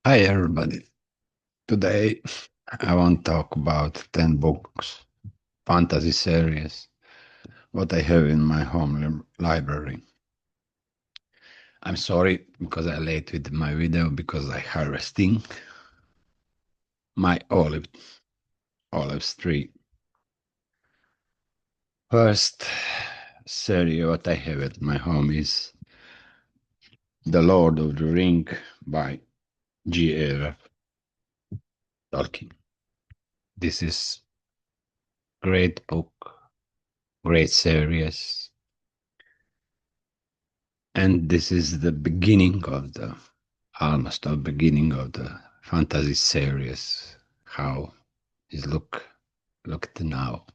Hi everybody. Today I want to talk about 10 books, fantasy series, what I have in my home library. I'm sorry because I late with my video because I harvesting my olives tree. First series what I have at my home is The Lord of the Ring by J.R.R. Tolkien. This is great book, great series, and this is the beginning of the almost the beginning of the fantasy series. How is looked now.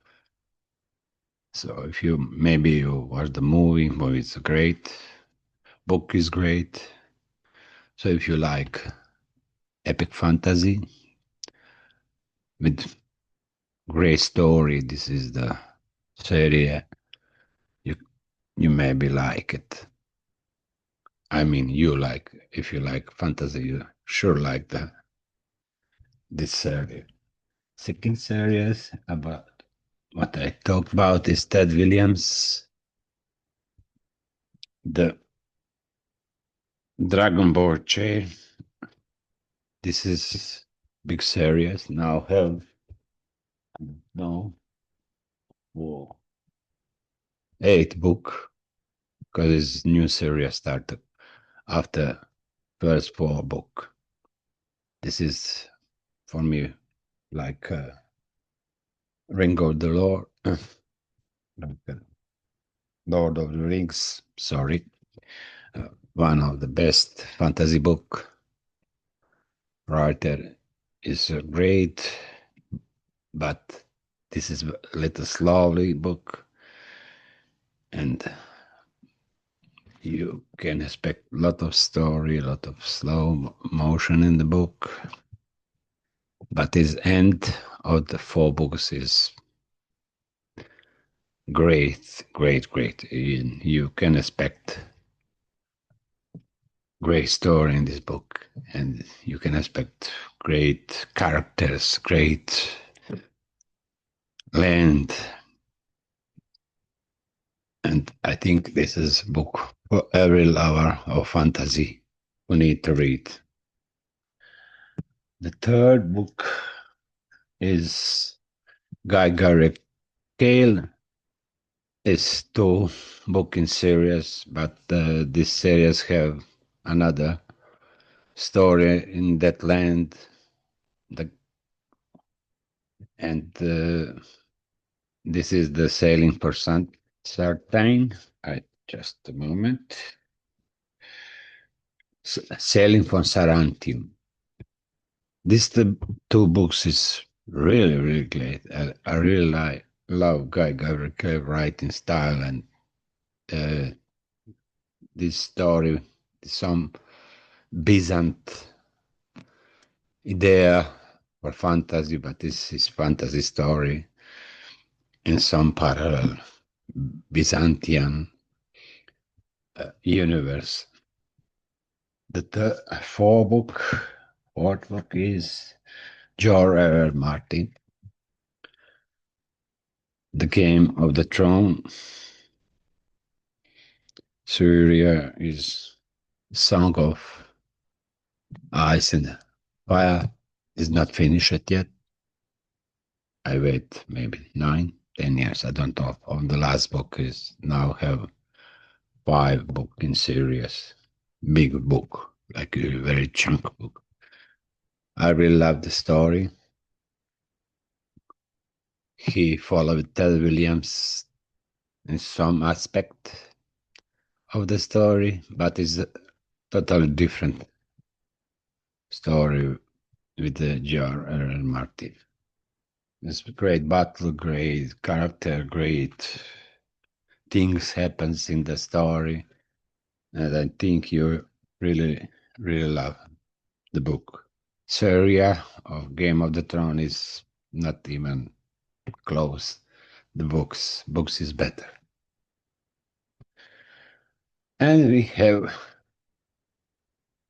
So if you maybe you watch the movie is great, book is great. So if you like epic fantasy with great story, this is the series you you maybe like it. I mean, you like if you like fantasy, you sure like this series. Second series about what I talked about is Ted Williams, the Dragon Ball chair. This is big series now have no whoa, 8 book because it's new series started after first 4 book. This is for me like Ring of the Lord, like, Lord of the Rings. Sorry, one of the best fantasy book. Writer is great, but this is a little slowly book, and you can expect a lot of story, a lot of slow motion in the book. But his end of the 4 books is great, great, great. You can expect great story in this book, and you can expect great characters, great land, and I think this is a book for every lover of fantasy who need to read. The third book is Guy Garrick Gale. It's 2 book in series, but this series have another story in that land. The, and this is the Sailing for Sartain. Just a moment. Sailing for Sarantium. These 2 books is really, really great. I really love Guy Gavriel writing style, and uh, this story, some Byzant idea for fantasy, but this is fantasy story in some parallel Byzantine universe. The fourth book is George R. R. Martin, The Game of the Throne. Syria is Song of Ice and Fire is not finished yet. I wait maybe 9, 10 years. I don't know. On the last book is now have 5 book in series, big book, like a very chunk book. I really love the story. He followed Ted Williams in some aspect of the story, but it's a totally different story with the George R. R. Martin. It's great battle, great character, great things happens in the story, and I think you really, really love the book. Syria of Game of the Throne is not even close. The books is better. And we have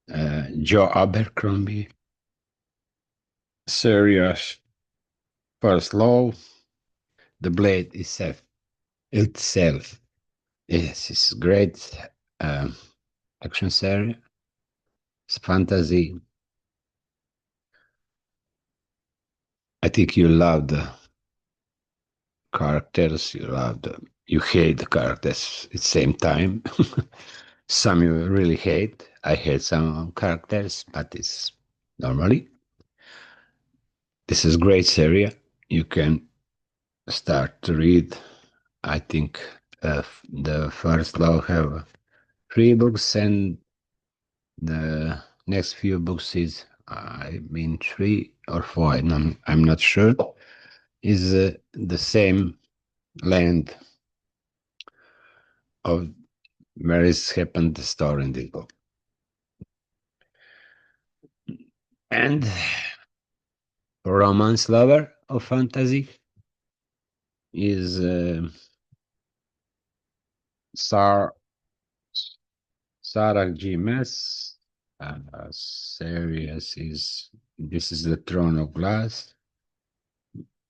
Joe Abercrombie series. First Law, The Blade itself. Yes, it's great um, action series. It's fantasy. I think you love the characters. You hate the characters at the same time. Some you really hate. I hate some characters, but it's normally. This is great series. You can start to read. I think the first law have three books, and the next few books is I mean three or four. And I'm not sure. Is the same land of where is happened the story in this book. And romance lover of fantasy is Sar Sarah G. Maas. Series is This is the Throne of Glass,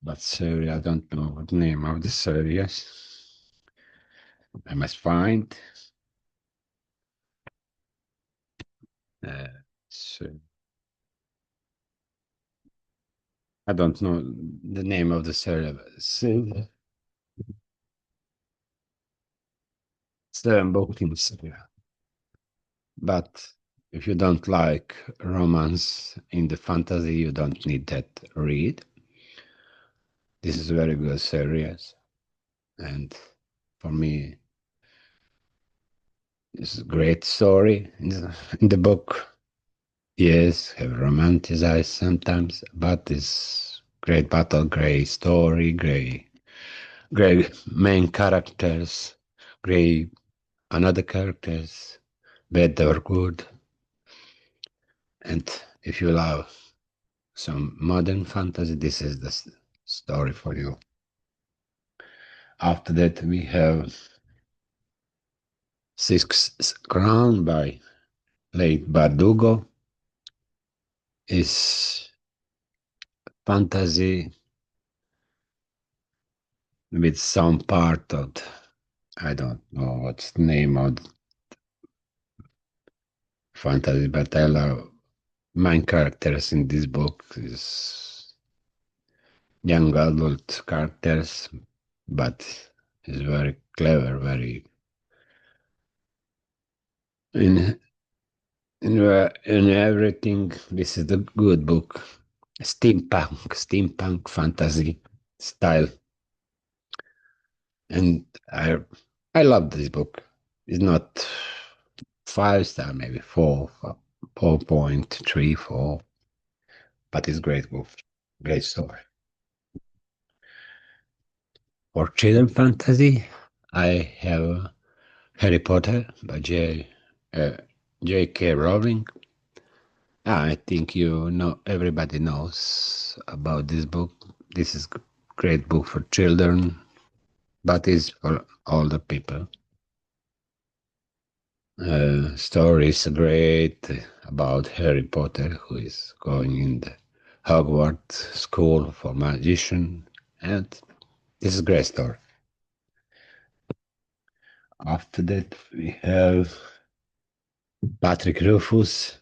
but series I don't know what name of the series. I must find. Uh, so I don't know the name of the series. Seven books in series. But if you don't like romance in the fantasy, you don't need that read. This is a very good series, and for me, it's a great story in the book. Yes, have romanticized sometimes, but it's great battle, great story, great main characters, great another characters, bad or good. And if you love some modern fantasy, this is the story for you. After that, we have Sixth Crown by late Bardugo. Is fantasy with some part of, I don't know what's the name of fantasy, but I love main characters in this book is young adult characters, but is very clever, very in in everything. This is the good book. Steampunk fantasy style, and I love this book. It's not 5 star, maybe 4.34, but it's great book, great story. For children fantasy, I have Harry Potter by J.K. Rowling. I think everybody knows about this book. This is great book for children, but it's for older people. Story is great about Harry Potter, who is going in the Hogwarts school for magician, and this is a great story. After that, we have Patrick Rufus.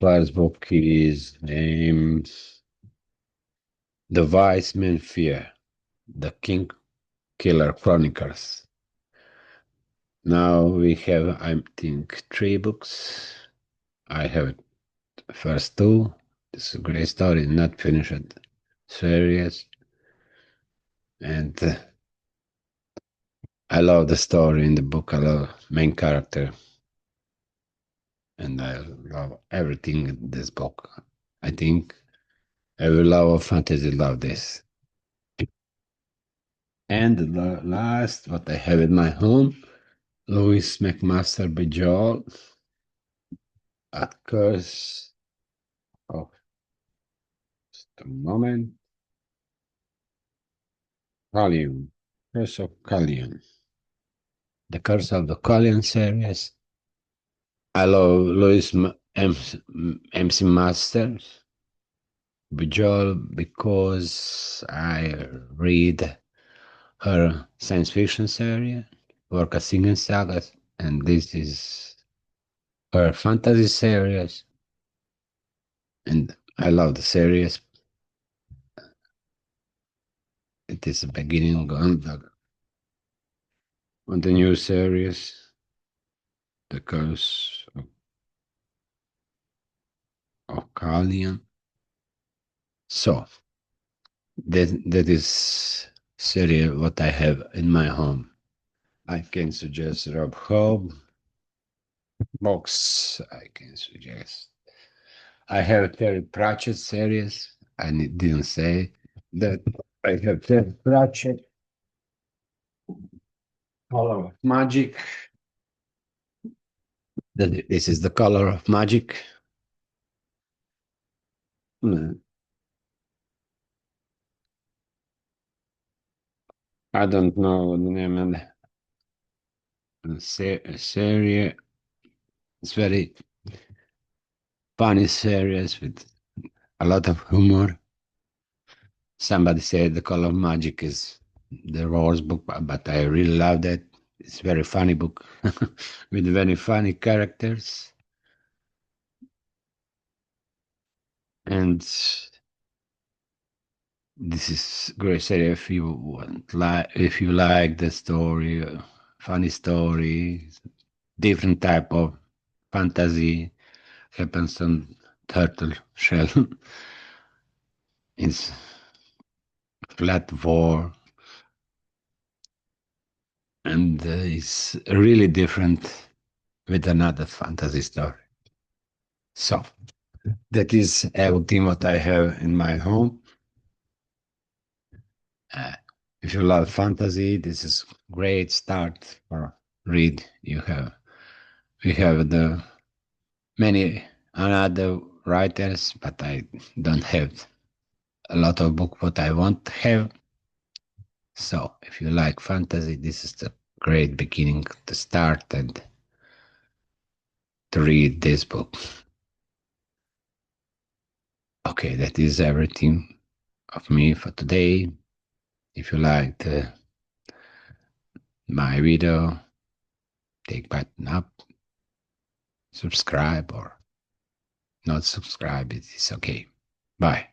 First book is named The Wise Men Fear, The King Killer Chronicles. Now we have, I think, three books. I have first two. This is a great story, not finished series. And I love the story in the book. I love main character. And I love everything in this book. I think every lover of fantasy love this. And the last, what I have in my home, Louis McMaster Bajal, at Curse of the Moment, Callium, Curse of Callium. The Curse of the Callium series. I love MC Masters Bujol because I read her science fiction series, Orca Singing Sagas, and this is her fantasy series, and I love the series. It is the beginning on the new series, The Curse of Kalian. So that is series what I have in my home. I can suggest Rob Hobb box. I can suggest. I have Terry Pratchett series. I didn't say that I have Terry Pratchett, Color of Magic. This is the Color of Magic. Mm, I don't know the name of the series. It's very funny series with a lot of humor. Somebody said The Color of Magic is the worst book, but I really love that. It's a very funny book with very funny characters. And this is great series if you want, if you like the story, funny story, different type of fantasy happens on turtle shell. It's flat war, and it's really different with another fantasy story. So that is everything what I have in my home. Uh, if you love fantasy, this is great start for read. We have the many another writers, but I don't have a lot of book what I want to have. So if you like fantasy, this is the great beginning to start and to read this book. Okay, that is everything of me for today. If you liked my video, take button up, subscribe or not subscribe. It is okay. Bye.